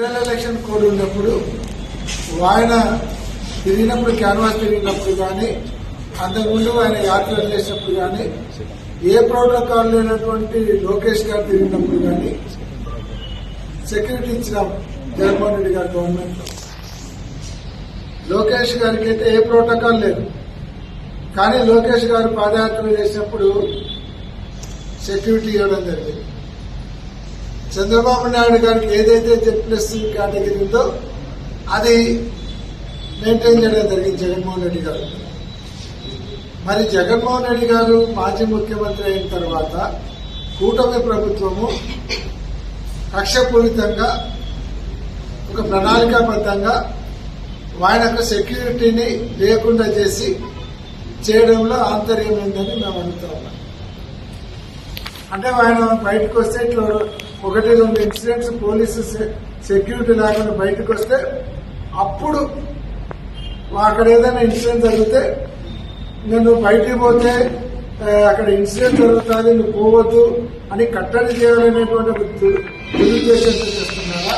Election code ఉన్నప్పుడు ఆయన తిరిగినప్పుడు క్యాన్వాస్ తిరిగినప్పుడు కానీ అంతకుముందు ఆయన యాత్రలు చేసినప్పుడు కానీ ఏ ప్రోటోకాల్ లేనటువంటి లోకేష్ గారు తిరిగినప్పుడు కానీ సెక్యూరిటీ ఇచ్చినాం జగన్మోహన్ రెడ్డి గారి గవర్నమెంట్ లో. లోకేష్ గారికి అయితే ఏ ప్రోటోకాల్ లేదు, కానీ లోకేష్ గారు పాదయాత్ర చేసినప్పుడు సెక్యూరిటీ ఇవ్వడం జరిగింది. చంద్రబాబు నాయుడు గారికి ఏదైతే జెడ్+ కేటగిరీ ఉందో అది మెయింటైన్ చేయడం జరిగింది జగన్మోహన్ రెడ్డి గారు. మరి జగన్మోహన్ రెడ్డి గారు మాజీ ముఖ్యమంత్రి అయిన తర్వాత కూటమి ప్రభుత్వము కక్షపూరితంగా ఒక ప్రణాళికాబద్ధంగా ఆయనకు సెక్యూరిటీని లేకుండా చేయడంలో ఆంతర్యం ఏందని మేము అడుగుతా ఉన్నాం. అంటే ఆయన బయటకు వస్తే ఇట్లా 1-2 ఇన్సిడెంట్స్ పోలీసు సెక్యూరిటీ లేకుండా బయటకు వస్తే అప్పుడు అక్కడ ఏదైనా ఇన్సిడెంట్ జరిగితే నేను బయటికి పోతే అక్కడ ఇన్సిడెంట్ జరుగుతుంది, నువ్వు పోవద్దు అని కట్టడి చేయాలనేటువంటి దురుద్దేశంతో చేస్తున్నారా?